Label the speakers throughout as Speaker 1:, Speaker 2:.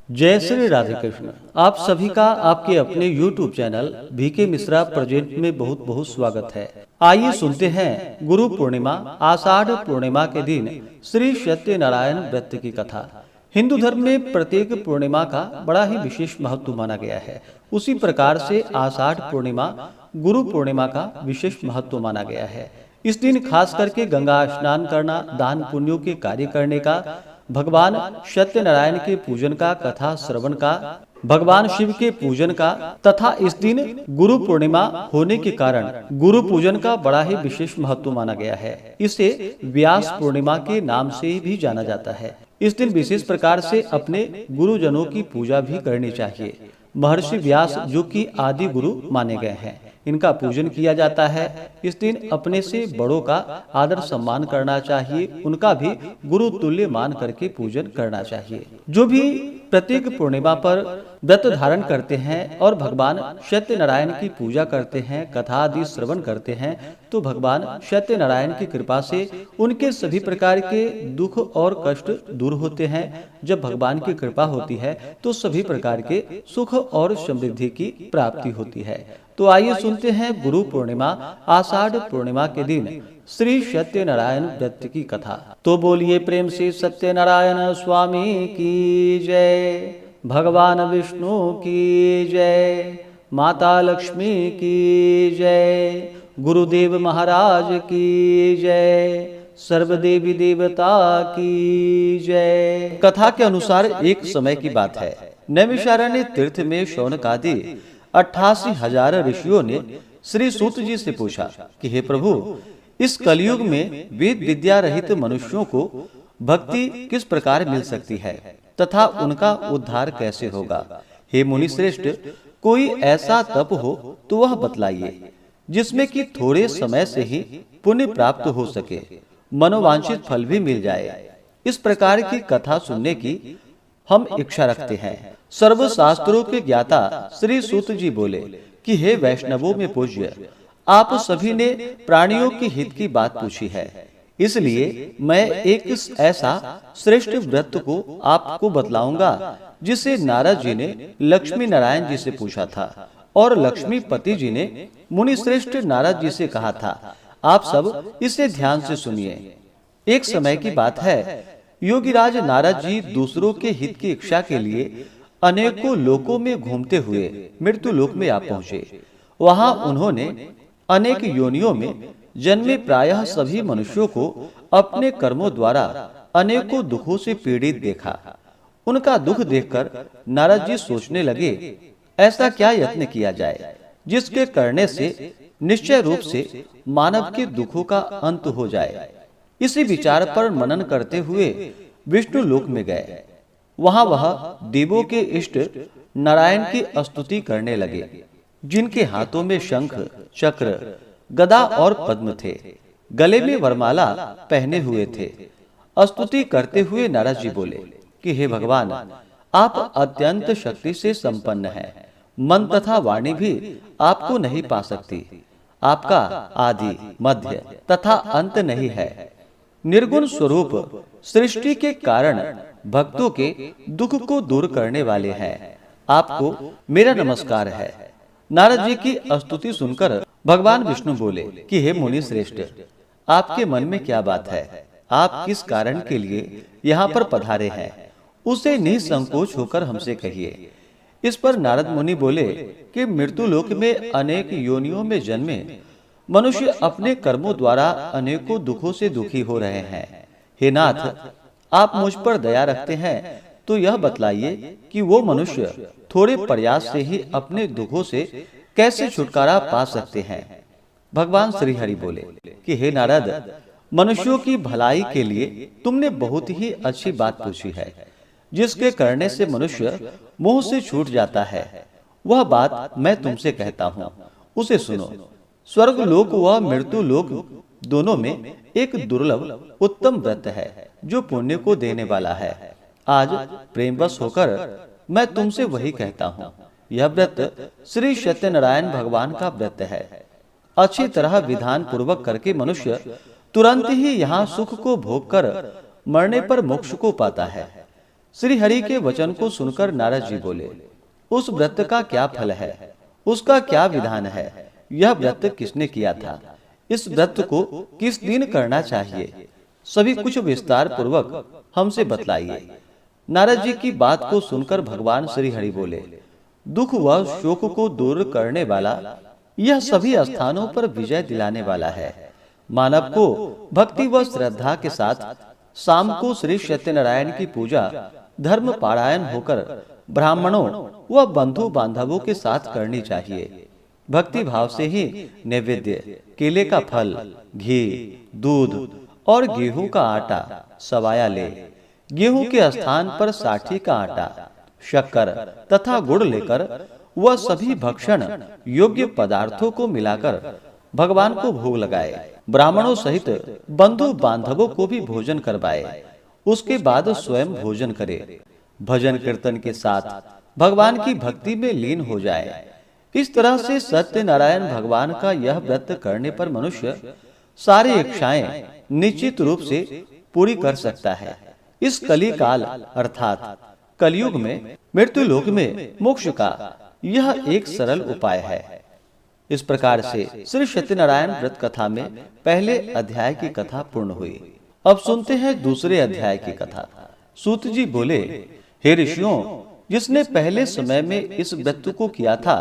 Speaker 1: जय श्री राधे कृष्ण। आप सभी का आपके अपने YouTube channel VK Mishra present में बहुत बहुत स्वागत है। आइए सुनते हैं गुरु पूर्णिमा आषाढ़ पूर्णिमा के दिन श्री सत्यनारायण व्रत की कथा। हिंदू धर्म में प्रत्येक पूर्णिमा का बड़ा ही विशेष महत्व माना गया है। उसी प्रकार से आषाढ़ पूर्णिमा गुरु पूर्णिमा का विशेष महत्व माना गया है। इस दिन खास करके गंगा स्नान करना, दान पुण्यों के कार्य करने का, भगवान सत्यनारायण के पूजन का, कथा श्रवण का, भगवान शिव के पूजन का तथा इस दिन गुरु पूर्णिमा होने के कारण गुरु पूजन का बड़ा ही विशेष महत्व माना गया है। इसे व्यास पूर्णिमा के नाम से भी जाना जाता है। इस दिन विशेष प्रकार से अपने गुरुजनों की पूजा भी करनी चाहिए। महर्षि व्यास जो कि आदि गुरु माने गए हैं, इनका पूजन किया जाता है। इस दिन अपने से बड़ों का आदर सम्मान करना चाहिए, उनका भी गुरु तुल्य मान करके पूजन करना चाहिए। जो भी प्रत्येक पूर्णिमा पर व्रत धारण करते हैं और भगवान सत्यनारायण की पूजा करते हैं, कथा आदि श्रवण करते हैं, तो भगवान सत्यनारायण की कृपा से उनके सभी प्रकार के दुख और कष्ट दूर होते हैं। जब भगवान की कृपा होती है तो सभी प्रकार के सुख और समृद्धि की प्राप्ति होती है। तो आइए सुनते हैं गुरु पूर्णिमा आषाढ़ पूर्णिमा के दिन श्री सत्यनारायण व्रत की कथा। तो बोलिए प्रेम से सत्यनारायण स्वामी की जय, भगवान विष्णु की जय, माता लक्ष्मी की जय, गुरुदेव महाराज की जय, सर्वदेवी देवता की जय। कथा के अनुसार एक समय की बात है। नैमिषारण्य तीर्थ में शौनकादि 88,000 ऋषियों ने श्री सूत जी से पूछा कि हे प्रभु, इस कलयुग में वेद विद्या रहित मनुष्यों को भक्ति किस प्रकार मिल सकती है तथा उनका उद्धार कैसे होगा। हे मुनि श्रेष्ठ, कोई ऐसा तप हो तो वह बतलाइए जिसमें कि थोड़े समय से ही पुण्य प्राप्त हो सके, मनोवांछित फल भी मिल जाए। इस प्रकार की कथा सुनने की हम इच्छा रखते हैं। सर्व शास्त्रों के ज्ञाता श्री सूत जी बोले कि हे वैष्णवों में पूज्य, आप सभी ने प्राणियों की हित की बात पूछी है, इसलिए मैं एक ऐसा श्रेष्ठ व्रत को आपको बतलाऊंगा जिसे नारद जी ने लक्ष्मी नारायण जी से पूछा था और लक्ष्मीपति जी ने मुनि श्रेष्ठ नारद जी से कहा था। आप सब इसे ध्यान से सुनिए। एक समय की बात है, योगीराज नारद जी दूसरों के हित की इच्छा के लिए अनेकों लोकों में घूमते हुए मृत्यु लोक में आ पहुंचे। वहां उन्होंने अनेक योनियों में जन्मे प्रायः सभी मनुष्यों को अपने कर्मों द्वारा अनेकों दुखों से पीड़ित देखा। उनका दुख देखकर नारद जी सोचने लगे, ऐसा क्या यत्न किया जाए जिसके करने से निश्चय रूप से मानव के दुखों का अंत हो जाए। इसी विचार पर मनन करते हुए विष्णु लोक में गए। वहां वह देवों के इष्ट नारायण की स्तुति करने लगे, जिनके हाथों में शंख, चक्र, गदा और पद्म थे, गले में वरमाला पहने हुए थे। स्तुति करते हुए नारद जी बोले कि हे भगवान, आप अत्यंत शक्ति से संपन्न हैं। मन तथा वाणी भी आपको नहीं पा सकती। आपका आदि, मध्य तथा अंत नहीं है। निर्गुण स्वरूप सृष्टि के कारण भक्तों के दुख को दूर करने वाले हैं। आपको मेरा नमस्कार है। नारद जी की स्तुति सुनकर भगवान विष्णु बोले कि हे मुनि श्रेष्ठ, आपके मन में क्या बात है? आप किस कारण के लिए यहाँ पर पधारे हैं, उसे निसंकोच होकर हमसे कहिए। इस पर नारद मुनि बोले कि मृत्यु लोक में अनेक योनियों में जन्मे मनुष्य अपने कर्मों द्वारा अनेकों दुखों से दुखी हो रहे हैं। हे नाथ, आप मुझ पर दया रखते हैं तो यह बतलाइए कि वो मनुष्य थोड़े प्रयास से ही अपने दुखों से कैसे छुटकारा पा सकते हैं। भगवान श्री हरि बोले कि हे नारद, मनुष्यों की भलाई के लिए तुमने बहुत ही अच्छी बात पूछी है। जिसके करने से मनुष्य मोह से छूट जाता है, वह बात मैं तुमसे कहता हूँ, उसे सुनो। स्वर्ग लोक व मृत्यु लोक दोनों में एक दुर्लभ उत्तम व्रत है जो पुण्य को देने वाला है। आज प्रेमवश होकर मैं तुमसे वही कहता हूँ। यह व्रत श्री सत्यनारायण भगवान का व्रत है। अच्छी तरह विधान पूर्वक करके मनुष्य तुरंत ही यहाँ सुख को भोग कर मरने पर मोक्ष को पाता है। श्री हरि के वचन को सुनकर नारद जी बोले, उस व्रत का क्या फल है, उसका क्या विधान है, यह व्रत किसने किया था, इस व्रत को किस दिन करना चाहिए, सभी कुछ विस्तार पूर्वक हमसे बतलाइए। नारद जी की बात को सुनकर भगवान श्री हरि बोले, दुख व शोक को दूर करने वाला, यह सभी स्थानों पर विजय दिलाने वाला है। मानव को भक्ति व श्रद्धा के साथ शाम को श्री सत्यनारायण की पूजा धर्म पारायण होकर ब्राह्मणों व बंधु बांधवों के साथ करनी चाहिए। भक्ति भाव से ही नैवेद्य, केले का फल, घी, दूध और गेहूं का आटा सवाया ले। गेहूं के स्थान पर साठी का आटा, शक्कर तथा गुड़ लेकर वह सभी भक्षण योग्य पदार्थों को मिलाकर भगवान को भोग लगाए। ब्राह्मणों सहित बंधु बांधवों को भी भोजन करवाए। उसके बाद स्वयं भोजन करे। भजन कीर्तन के साथ भगवान की भक्ति में लीन हो जाए। इस तरह से सत्यनारायण भगवान का यह व्रत करने पर मनुष्य सारी इच्छाएं निश्चित रूप से पूरी कर सकता है। इस कली काल अर्थात कलयुग में मृत्यु लोक में मोक्ष का यह एक सरल उपाय है। इस प्रकार से श्री सत्यनारायण व्रत कथा में पहले अध्याय की कथा पूर्ण हुई। अब सुनते हैं दूसरे अध्याय की कथा। सूत जी बोले, हे ऋषियों, जिसने पहले समय में इस व्रत को किया था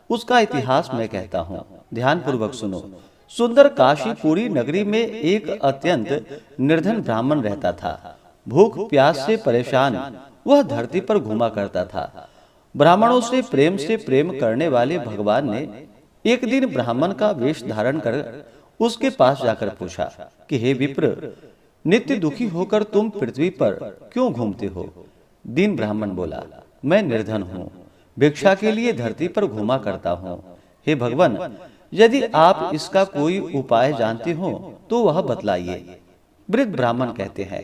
Speaker 1: उसका इतिहास मैं कहता हूँ, ध्यान पूर्वक सुनो। सुंदर काशीपुरी नगरी में एक अत्यंत निर्धन ब्राह्मण रहता था। भूख प्यास से परेशान वह धरती पर घूमा करता था। ब्राह्मणों से प्रेम करने वाले भगवान ने एक दिन ब्राह्मण का वेश धारण कर उसके पास जाकर पूछा कि हे विप्र, नित्य दुखी होकर तुम पृथ्वी पर क्यों घूमते हो? दीन ब्राह्मण बोला, मैं निर्धन हूँ, भिक्षा के लिए धरती पर घूमा करता हूँ। हे भगवान, यदि आप इसका कोई उपाय जानते हो तो वह बतलाइए। वृद्ध ब्राह्मण कहते हैं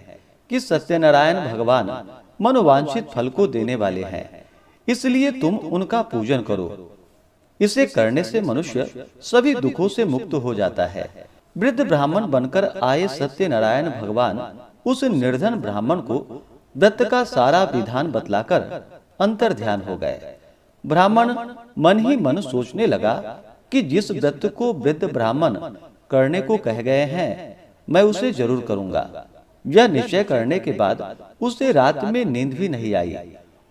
Speaker 1: कि सत्यनारायण भगवान मनोवांछित फल को देने वाले हैं, इसलिए तुम उनका पूजन करो। इसे करने से मनुष्य सभी दुखों से मुक्त हो जाता है। वृद्ध ब्राह्मण बनकर आए सत्यनारायण भगवान उस निर्धन ब्राह्मण को व्रत का सारा विधान बतलाकर अंतर ध्यान हो गए। ब्राह्मण मन ही मन सोचने लगा कि जिस व्रत को वृद्ध ब्राह्मण करने को कह गए हैं मैं उसे जरूर करूंगा। यह निश्चय करने के बाद उसे रात में नींद भी नहीं आई।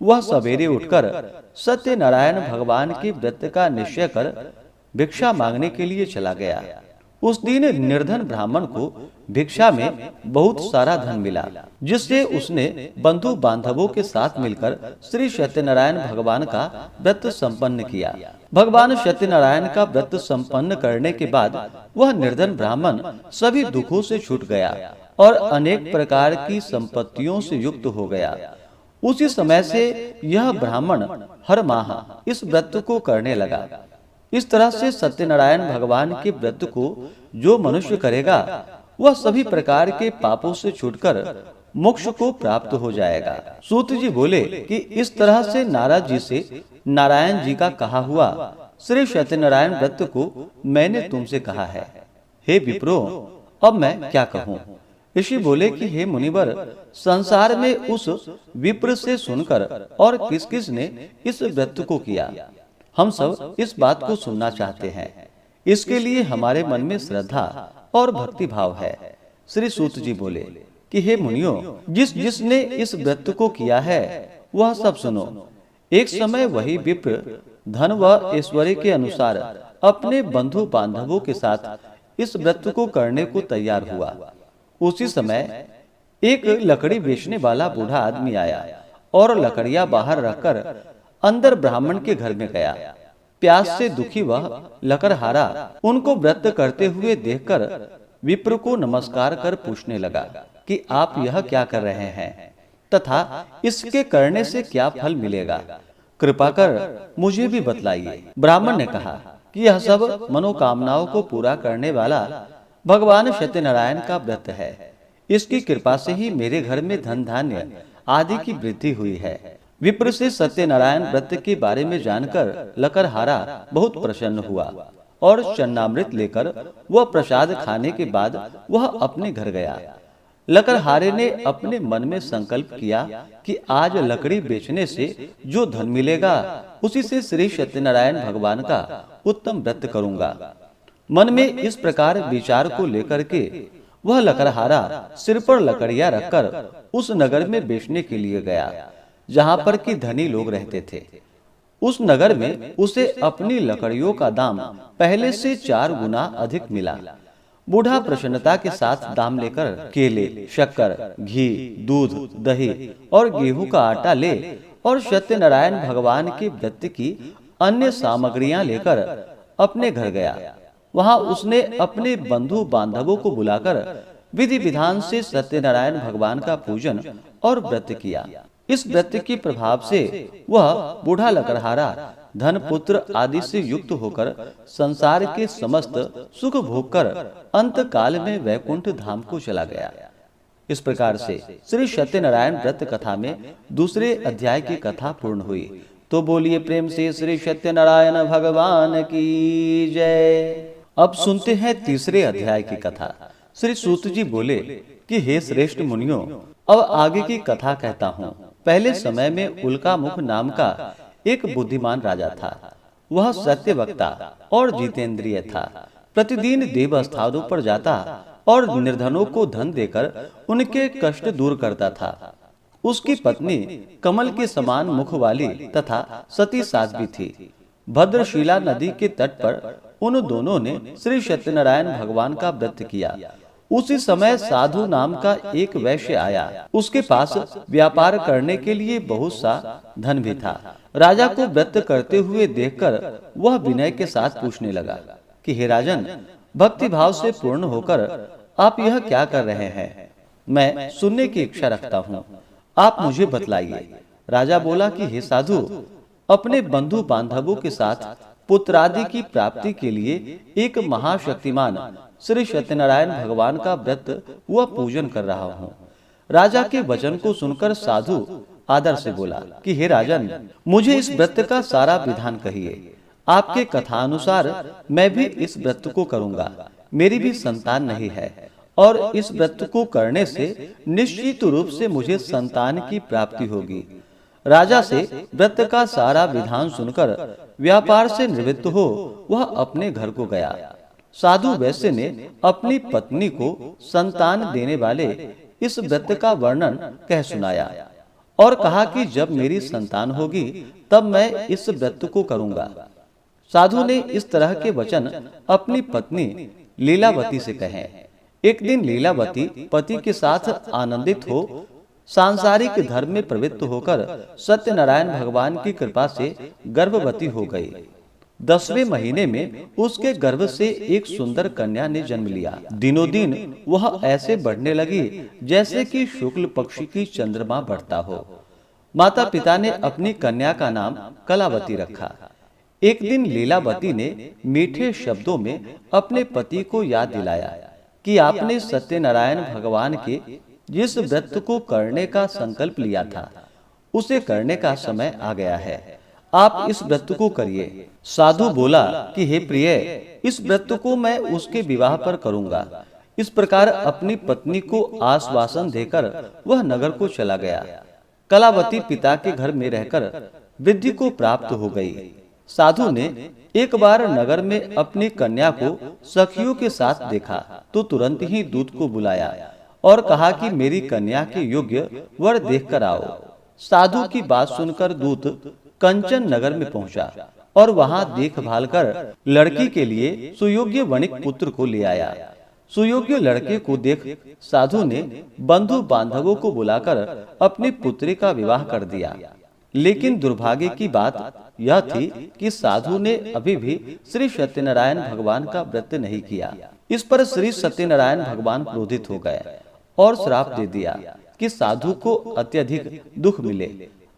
Speaker 1: वह सवेरे उठकर सत्यनारायण भगवान के व्रत का निश्चय कर भिक्षा मांगने के लिए चला गया। उस दिन निर्धन ब्राह्मण को भिक्षा में बहुत सारा धन मिला, जिससे उसने बंधु बांधवों के साथ मिलकर श्री सत्यनारायण भगवान का व्रत संपन्न किया। भगवान सत्यनारायण का व्रत संपन्न करने के बाद वह निर्धन ब्राह्मण सभी दुखों से छूट गया और अनेक प्रकार की संपत्तियों से युक्त हो गया। उसी समय से यह ब्राह्मण हर माह इस व्रत को करने लगा। इस तरह से सत्यनारायण भगवान के व्रत को जो मनुष्य करेगा वह सभी प्रकार के पापों से छूटकर मोक्ष को प्राप्त हो जाएगा। सूत जी बोले कि इस तरह से नारद जी से नारायण जी का कहा हुआ श्री सत्यनारायण व्रत को मैंने तुमसे कहा है। हे विप्रो, अब मैं क्या कहूँ? ऋषि बोले कि हे मुनिवर, संसार में उस विप्र से सुनकर और किस किस ने इस व्रत को किया, हम सब इस बात को सुनना चाहते हैं। इसके लिए हमारे मन में श्रद्धा और भक्ति भाव है। श्री सूत जी बोले कि हे मुनियों, जिसने इस व्रत को किया है वह सब सुनो। एक समय वही विप्र धन व ऐश्वर्य के अनुसार अपने बंधु बांधवों के साथ इस व्रत को करने को तैयार हुआ। उसी समय एक लकड़ी बेचने वाला बूढ़ा आदमी आया और लकड़ियां बाहर रखकर अंदर ब्राह्मण के घर में गया। प्यास से दुखी वह लकड़हारा उनको व्रत करते हुए देखकर विप्र को नमस्कार कर पूछने लगा कि आप यह क्या कर रहे हैं तथा इसके करने से क्या फल मिलेगा, कृपा कर मुझे भी बतलाइए। ब्राह्मण ने कहा कि यह सब मनोकामनाओं को पूरा करने वाला भगवान सत्यनारायण का व्रत है। इसकी कृपा से ही मेरे घर में धन धान्य आदि की वृद्धि हुई है। विप्र से सत्यनारायण व्रत के बारे में जानकर लकड़हारा बहुत प्रसन्न हुआ और चन्नामृत लेकर वह प्रसाद खाने के बाद वह अपने घर गया। लकड़हारे ने अपने मन में संकल्प किया कि आज लकड़ी बेचने से जो धन मिलेगा उसी से श्री सत्यनारायण भगवान का उत्तम व्रत करूंगा। मन में इस प्रकार विचार को लेकर के वह लकड़हारा सिर पर लकड़ियां रखकर उस नगर में बेचने के लिए गया जहां पर कि धनी लोग रहते थे। उस नगर में उसे अपनी लकड़ियों का दाम पहले से 4 गुना अधिक मिला। बूढ़ा प्रसन्नता के साथ दाम लेकर केले, शक्कर, घी, दूध, दही और गेहूं का आटा ले और सत्यनारायण भगवान के व्रत की अन्य सामग्रियां लेकर अपने घर गया। वहां उसने अपने बंधु बांधवों को बुलाकर विधि विधान से सत्यनारायण भगवान का पूजन और व्रत किया। इस व्रत के प्रभाव से वह बूढ़ा लकड़हारा धन, पुत्र आदि से युक्त होकर संसार के समस्त सुख भोग कर अंत काल में वैकुंठ धाम को चला गया। इस प्रकार से श्री सत्यनारायण व्रत कथा में दूसरे अध्याय की कथा पूर्ण हुई। तो बोलिए प्रेम से श्री सत्यनारायण भगवान की जय। अब सुनते हैं तीसरे अध्याय की कथा। श्री सूत जी बोले कि हे श्रेष्ठ मुनियों, अब आगे की कथा कहता हूँ। पहले समय में उल्कामुख नाम का एक बुद्धिमान राजा था। वह सत्य वक्ता और जितेंद्रिय था। प्रतिदिन देव स्थानों पर जाता और निर्धनों को धन देकर उनके कष्ट दूर करता था। उसकी पत्नी कमल के समान मुख वाली तथा सती साध्वी थी। भद्रशिला नदी के तट पर उन दोनों ने श्री सत्यनारायण भगवान का व्रत किया। उसी समय साधु नाम का एक वैश्य आया। उसके पास व्यापार करने के लिए बहुत सा धन भी था। राजा को व्रत करते हुए देखकर वह विनय के साथ पूछने लगा कि हे राजन, भक्ति भाव से पूर्ण होकर आप यह क्या कर रहे हैं? मैं सुनने की इच्छा रखता हूँ, आप मुझे बतलाइए। राजा बोला कि हे साधु, अपने बंधु बांधवों के साथ पुत्रादि की प्राप्ति के लिए एक महाशक्तिमान श्री सत्यनारायण भगवान का व्रत व पूजन कर रहा हूँ। राजा के वचन को सुनकर साधु आदर से बोला कि हे राजन, मुझे इस व्रत का सारा विधान कहिए। आपके कथानुसार मैं भी इस व्रत को करूंगा। मेरी भी संतान नहीं है और इस व्रत को करने से निश्चित रूप से मुझे संतान की प्राप्ति होगी। राजा से व्रत का सारा विधान सुनकर व्यापार से निवृत्त हो वह अपने घर को गया। साधु वैश्य ने अपनी पत्नी को संतान देने वाले इस व्रत का वर्णन कह सुनाया और कहा कि जब मेरी संतान होगी तब मैं इस व्रत को करूंगा। साधु ने इस तरह के वचन अपनी पत्नी लीलावती से कहे। एक दिन लीलावती पति के साथ आनंदित हो सांसारिक धर्म में प्रवृत्त होकर सत्यनारायण भगवान की कृपा से गर्भवती हो गई। 10वें महीने में उसके गर्भ से एक सुंदर कन्या ने जन्म लिया। दिनों दिन वह ऐसे बढ़ने लगी जैसे कि शुक्ल पक्षी की चंद्रमा बढ़ता हो। माता पिता ने अपनी कन्या का नाम कलावती रखा। एक दिन लीलावती ने मीठे शब्दों में अपने पति को याद दिलाया कि आपने सत्यनारायण भगवान के जिस व्रत को करने का संकल्प लिया था उसे करने का समय आ गया है। आप इस व्रत को करिए। साधु बोला कि हे प्रिय, इस व्रत को मैं उसके विवाह पर करूंगा। इस प्रकार अपनी पत्नी को आश्वासन देकर वह नगर को चला गया। कलावती पिता के घर में रहकर वृद्धि को प्राप्त हो गई। साधु ने एक बार नगर में अपनी कन्या को सखियों के साथ देखा तो तुरंत ही दूत को बुलाया और कहा कि मेरी कन्या के योग्य वर देखकर आओ। साधु की बात सुनकर दूत कंचन नगर में पहुंचा और वहां देखभाल कर लड़की के लिए सुयोग्य वणिक पुत्र को ले आया। सुयोग्य लड़के को देख साधु ने बंधु बांधवों को बुलाकर अपनी पुत्री का विवाह कर दिया। लेकिन दुर्भाग्य की बात यह थी कि साधु ने अभी भी श्री सत्यनारायण भगवान का व्रत नहीं किया। इस पर श्री सत्यनारायण भगवान क्रोधित हो गए और श्राप दे दिया कि साधु को अत्यधिक दुख मिले।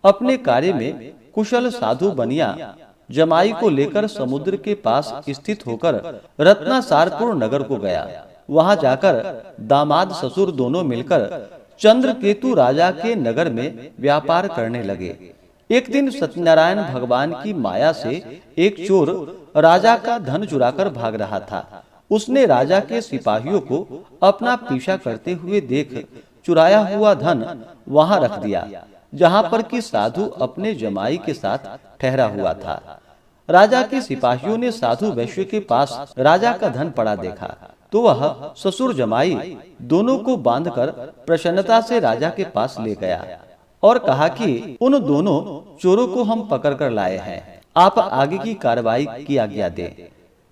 Speaker 1: अपने कार्य में कुशल साधु बनिया जमाई को लेकर समुद्र के पास स्थित होकर रत्नासारपुर नगर को गया। वहां जाकर दामाद ससुर दोनों मिलकर चंद्रकेतु राजा के नगर में व्यापार करने लगे। एक दिन सत्यनारायण भगवान की माया से एक चोर राजा का धन चुराकर भाग रहा था। उसने राजा के सिपाहियों को अपना पीछा करते हुए देख चुराया हुआ धन वहां रख दिया, जहां पर कि साधु अपने जमाई के साथ ठहरा हुआ था। राजा के सिपाहियों ने साधु वैश्य के पास राजा का धन पड़ा देखा तो वह ससुर जमाई दोनों को बांधकर प्रसन्नता से राजा के पास ले गया और कहा कि उन दोनों चोरों को हम पकड़ कर लाए हैं, आप आगे की कार्रवाई की आज्ञा दें।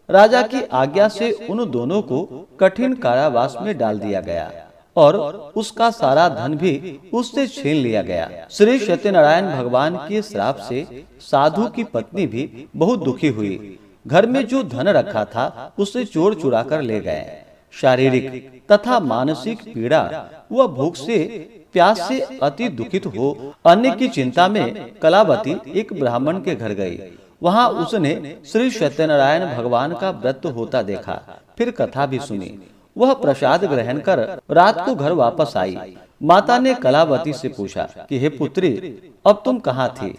Speaker 1: राजा की आज्ञा से उन दोनों को कठिन कारावास में डाल दिया गया और उसका सारा धन भी उससे छीन लिया गया। श्री सत्यनारायण भगवान के श्राप से साधु की पत्नी भी बहुत दुखी हुई। घर में जो धन रखा था उसे चोर चुरा कर ले गए। शारीरिक तथा मानसिक पीड़ा व भूख से प्यास से अति दुखित हो अन्य की चिंता में कलावती एक ब्राह्मण के घर गई। वहां उसने श्री सत्यनारायण भगवान का व्रत होता देखा, फिर कथा भी सुनी। वह प्रसाद ग्रहण कर रात को घर वापस आई। माता ने कलावती से पूछा कि हे पुत्री, अब तुम कहाँ थी,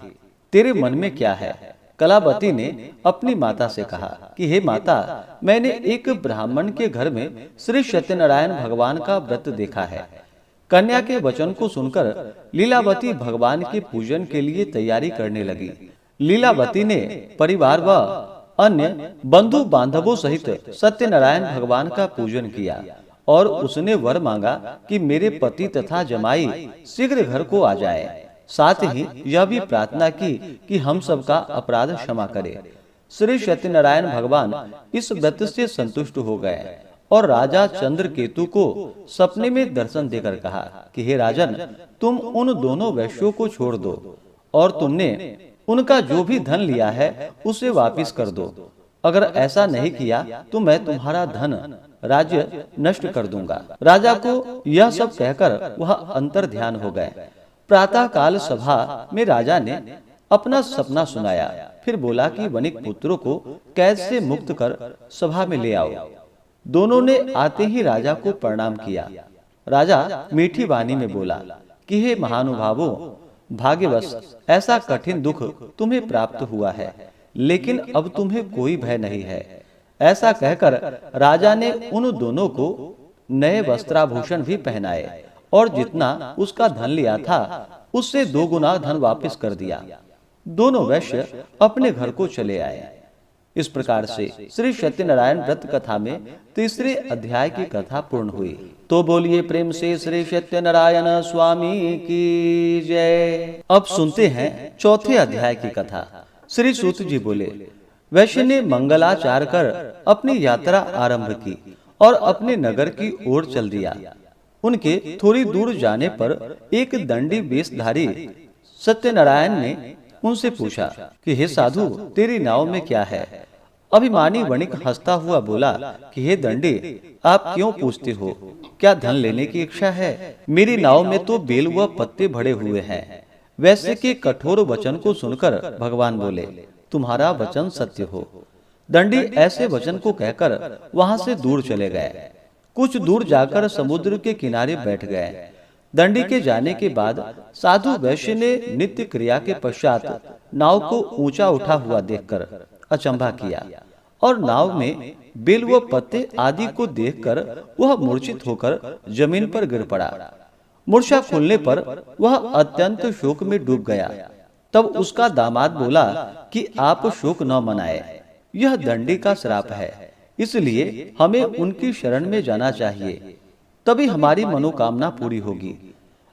Speaker 1: तेरे मन में क्या है? कलावती ने अपनी माता से कहा कि हे माता, मैंने एक ब्राह्मण के घर में श्री सत्यनारायण भगवान का व्रत देखा है। कन्या के वचन को सुनकर लीलावती भगवान के पूजन के लिए तैयारी करने लगी। लीलावती ने परिवार व अन्य बंधु बांधवों सहित सत्यनारायण भगवान का पूजन किया और उसने वर मांगा कि मेरे पति तथा जमाई शीघ्र घर को आ जाए। साथ ही यह भी प्रार्थना की कि हम सबका अपराध क्षमा करे। श्री सत्यनारायण भगवान इस व्रत से संतुष्ट हो गए और राजा चंद्रकेतु को सपने में दर्शन देकर कहा कि हे राजन, तुम उन दोनों वैश्यों को छोड़ दो और तुमने उनका जो भी धन लिया है उसे वापस कर दो। अगर ऐसा नहीं किया तो मैं तुम्हारा धन राज्य नष्ट कर दूंगा। राजा को यह सब कहकर वह अंतर ध्यान हो गए। प्रातः काल सभा में राजा ने अपना सपना सुनाया, फिर बोला कि वणिक पुत्रों को कैद से मुक्त कर सभा में ले आओ। दोनों ने आते ही राजा को प्रणाम किया। राजा मीठी वाणी में बोला कि हे महानुभावों, भाग्यवश ऐसा कठिन दुख तुम्हें प्राप्त हुआ है, लेकिन अब तुम्हें कोई भय नहीं है। ऐसा कहकर राजा ने उन दोनों को नए वस्त्राभूषण भी पहनाए और जितना उसका धन लिया था उससे 2 गुना धन वापस कर दिया। दोनों वैश्य अपने घर को चले आए। इस प्रकार से श्री सत्यनारायण व्रत कथा में 3रे अध्याय की कथा पूर्ण हुई। तो बोलिए प्रेम से श्री सत्यनारायण स्वामी की जय। अब सुनते हैं 4थे अध्याय की कथा। श्री सूत जी बोले, वैश्य ने मंगलाचार कर अपनी यात्रा आरंभ की और अपने नगर की ओर चल दिया। उनके थोड़ी दूर जाने पर एक दंडी वेशधारी सत्यनारायण ने उनसे पूछा कि हे साधु, तेरी नाव में क्या है? अभिमानी वणिक हंसता हुआ बोला कि हे दंडी, आप क्यों पूछते हो? क्या धन लेने की इच्छा है? मेरी नाव में तो बेल व पत्ते भरे हुए हैं। वैश्य के कठोर वचन को सुनकर भगवान बोले, तुम्हारा वचन सत्य हो। दंडी ऐसे वचन को कहकर वहां से दूर चले गए। कुछ दूर जाकर समुद्र के किनारे बैठ गए। दंडी के जाने के बाद साधु वैश्य ने नित्य क्रिया के पश्चात नाव को ऊंचा उठा हुआ देखकर अचंभा किया और नाव में बेल व पत्ते आदि को देखकर वह मूर्छित होकर जमीन पर गिर पड़ा। मूर्छा खुलने पर वह अत्यंत शोक में डूब गया। तब उसका दामाद बोला कि आप शोक न मनाए, यह दंडी का श्राप है, इसलिए हमें उनकी शरण में जाना चाहिए, तभी हमारी मनोकामना पूरी होगी।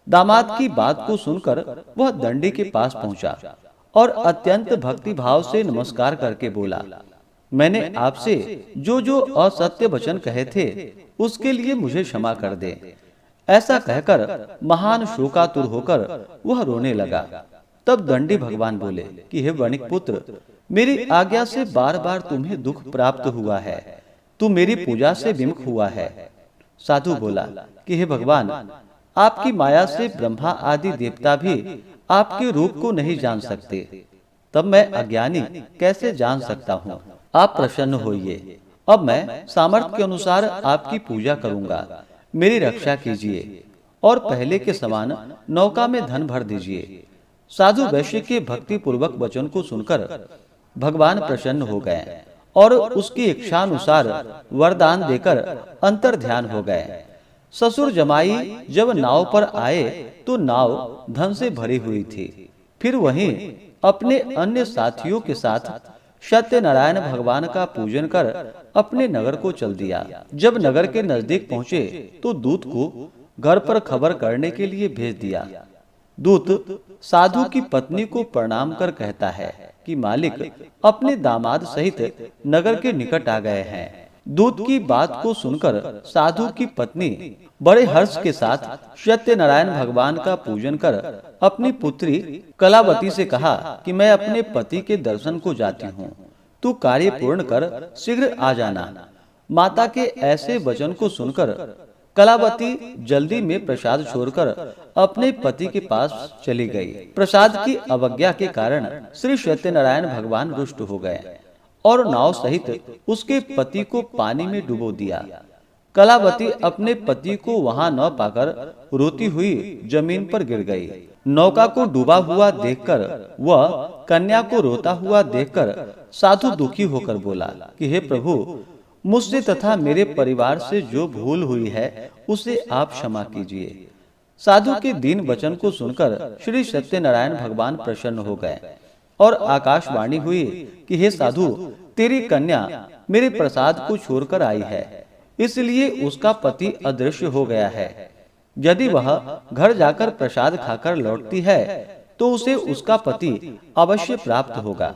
Speaker 1: दामाद की बात को सुनकर वह दंडी के पास पहुंचा और अत्यंत भक्ति भाव से नमस्कार करके बोला, मैंने आपसे जो जो असत्य वचन कहे थे उसके लिए मुझे क्षमा कर दे। ऐसा कहकर महान शोकातुर होकर वह रोने लगा। तब दंडी भगवान बोले कि हे वणिक पुत्र, मेरी आज्ञा से बार बार तुम्हें दुख प्राप्त हुआ है, तू मेरी पूजा से विमुख हुआ है। साधु बोला कि हे भगवान, आपकी माया से ब्रह्मा आदि देवता भी आपके रूप को नहीं जान सकते, तब मैं अज्ञानी कैसे जान सकता हूँ? आप प्रसन्न होइए। अब मैं सामर्थ्य के अनुसार आपकी पूजा करूंगा, मेरी रक्षा कीजिए और पहले के समान नौका में धन भर दीजिए। साधु वैश्य के भक्ति पूर्वक वचन को सुनकर भगवान प्रसन्न हो गए और उसकी इच्छानुसार वरदान देकर अंतर ध्यान हो गए। ससुर जमाई जब नाव पर आए तो नाव धन से भरी हुई थी। फिर वहीं अपने अन्य साथियों के साथ सत्यनारायण भगवान का पूजन कर अपने नगर को चल दिया। जब नगर के नजदीक पहुँचे तो दूत को घर पर खबर करने के लिए भेज दिया। दूत साधु की पत्नी को प्रणाम कर कहता है कि मालिक अपने दामाद सहित नगर के निकट आ गए हैं। दूत की बात को सुनकर साधु की पत्नी बड़े हर्ष के साथ सत्यनारायण भगवान का पूजन कर अपनी पुत्री कलावती से कहा कि मैं अपने पति के दर्शन को जाती हूँ, तू कार्य पूर्ण कर शीघ्र आ जाना। माता के ऐसे वचन को सुनकर कलावती जल्दी में प्रसाद छोड़कर अपने पति के पास चली गई। प्रसाद की अवज्ञा के कारण श्री सत्यनारायण भगवान रुष्ट हो गए और नाव सहित उसके पति को पानी में डुबो दिया। कलावती अपने पति को वहां न पाकर रोती हुई जमीन पर गिर गई। नौका को डूबा हुआ देखकर वह कन्या को रोता हुआ देखकर साधु दुखी होकर बोला कि हे प्रभु, मुझसे तथा मेरे परिवार से जो भूल हुई है उसे आप क्षमा कीजिए। साधु के दीन वचन को सुनकर श्री सत्यनारायण भगवान प्रसन्न हो गए और आकाशवाणी हुई कि हे साधु, तेरी कन्या मेरे प्रसाद को छोड़कर आई है, इसलिए उसका पति अदृश्य हो गया है। यदि वह घर जाकर प्रसाद खाकर लौटती है तो उसे उसका पति अवश्य प्राप्त होगा।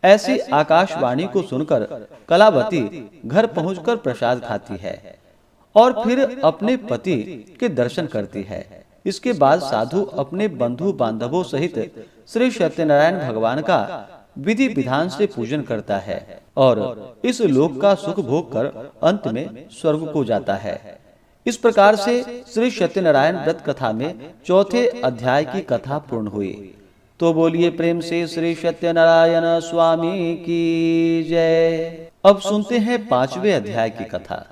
Speaker 1: ऐसी आकाशवाणी को सुनकर कलावती घर पहुंचकर प्रसाद खाती है और फिर अपने पति के दर्शन करती है। इसके बाद साधु अपने बंधु बांधवों सहित श्री सत्यनारायण भगवान का विधि विधान से पूजन करता है और इस लोक का सुख भोग कर अंत में स्वर्ग को जाता है। इस प्रकार से श्री सत्यनारायण व्रत कथा में चौथे अध्याय की कथा पूर्ण हुई। तो बोलिए प्रेम से श्री सत्यनारायण स्वामी की जय। अब सुनते हैं 5वें अध्याय की कथा।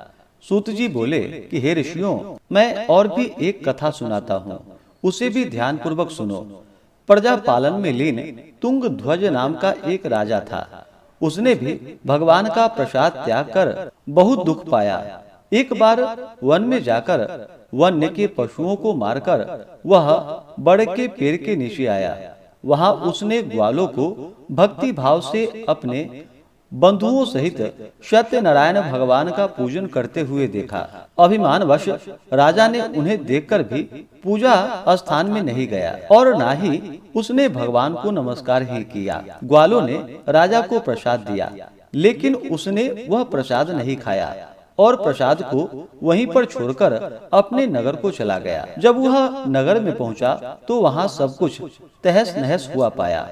Speaker 1: सूत जी बोले कि हे ऋषियों, मैं और भी एक कथा सुनाता हूँ, उसे भी ध्यान पूर्वक सुनो। प्रजा पालन में लीन तुंग ध्वज नाम का एक राजा था। उसने भी भगवान का प्रसाद त्याग कर बहुत दुख पाया। एक बार वन में जाकर वन्य के पशुओं को मारकर वह बड़ के पेड़ के नीचे आया। वहां उसने ग्वालों को भक्ति भाव से अपने बंधुओं सहित सत्यनारायण भगवान का पूजन करते हुए देखा। अभिमानवश राजा ने उन्हें देखकर भी पूजा स्थान में नहीं गया और न ही उसने भगवान को नमस्कार ही किया। ग्वालों ने राजा को प्रसाद दिया, लेकिन उसने वह प्रसाद नहीं खाया और प्रसाद को वहीं पर छोड़कर अपने नगर को चला गया। जब वह नगर में पहुंचा तो वहां सब कुछ तहस नहस हुआ पाया,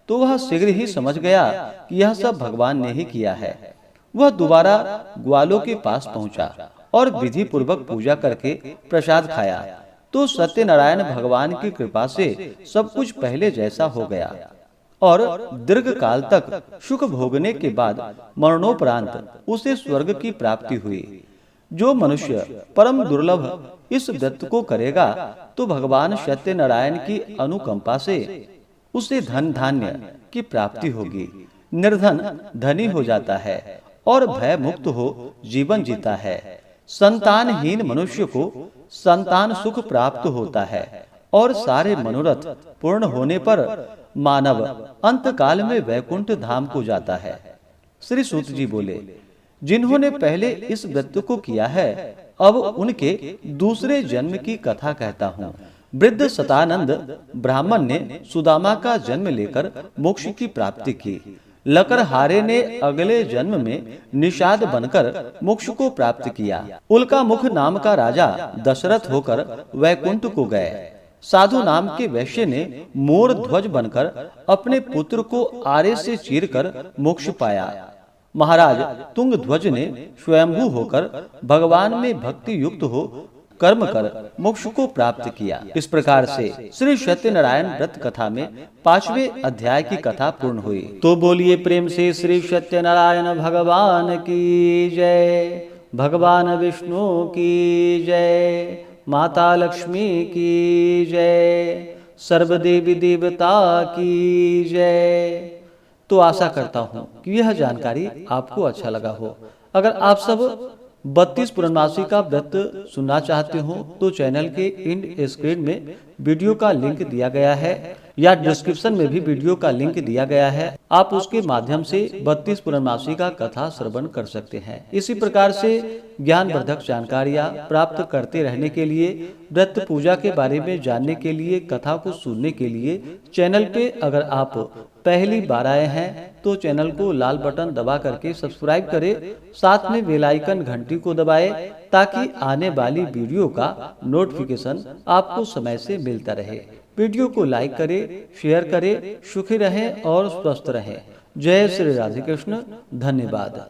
Speaker 1: तो वह शीघ्र ही समझ गया कि यह सब भगवान ने ही किया है। वह दोबारा ग्वालों के पास पहुंचा और विधि पूर्वक पूजा करके प्रसाद खाया, तो सत्यनारायण भगवान की कृपा से सब कुछ पहले जैसा हो गया और दीर्घ काल तक सुख भोगने के बाद मरणोपरांत उसे स्वर्ग की प्राप्ति हुई। जो मनुष्य परम दुर्लभ इस व्रत को करेगा तो भगवान सत्यनारायण की अनुकंपा से उसे धन धान्य की प्राप्ति होगी। निर्धन धनी हो जाता है और भय मुक्त हो जीवन जीता है। संतानहीन मनुष्य को संतान सुख प्राप्त होता है और सारे मनोरथ पूर्ण होने पर मानव अंत काल में वैकुंठ धाम को जाता है। श्री सूत जी बोले, जिन्होंने पहले इस व्रत को किया है, अब उनके दूसरे जन्म की कथा कहता हूँ। वृद्ध सतानंद ब्राह्मण ने सुदामा का जन्म लेकर मोक्ष की प्राप्ति की। लकरहारे ने अगले जन्म में निषाद बनकर मोक्ष को प्राप्त किया। उल्का मुख नाम का राजा दशरथ होकर वैकुंठ को गए। साधु नाम के वैश्य ने मोर ध्वज बनकर अपने पुत्र को आरे से चीरकर मोक्ष पाया। महाराज तुंग ध्वज ने स्वयंभू होकर भगवान में भक्ति युक्त हो कर्म कर मोक्ष को प्राप्त किया। इस प्रकार से श्री सत्यनारायण व्रत कथा में 5वें अध्याय की कथा पूर्ण हुई। तो बोलिए प्रेम से श्री सत्यनारायण भगवान की जय। भगवान विष्णु की जय। माता लक्ष्मी की जय। सर्वदेवी देवता की जय। तो आशा करता हूँ कि यह जानकारी आपको अच्छा लगा हो। अगर आप सब 32 पूर्णमासी का व्रत सुनना चाहते हो तो चैनल के इंड स्क्रीन में वीडियो का लिंक दिया गया है या डिस्क्रिप्शन में भी वीडियो का लिंक दिया गया है। आप उसके माध्यम से 32 पूर्णमासी का कथा श्रवण कर सकते हैं। इसी प्रकार से ज्ञानवर्धक जानकारियाँ प्राप्त करते रहने के लिए, व्रत पूजा के बारे में जानने के लिए, कथा को सुनने के लिए चैनल पे अगर आप पहली बार आए हैं तो चैनल को लाल बटन दबा करके सब्सक्राइब करें, साथ में बेल आइकन घंटी को दबाएं ताकि आने वाली वीडियो का नोटिफिकेशन आपको समय से मिलता रहे। वीडियो को लाइक करें, शेयर करें। सुखी रहें और स्वस्थ रहें। जय श्री राधे कृष्ण। धन्यवाद।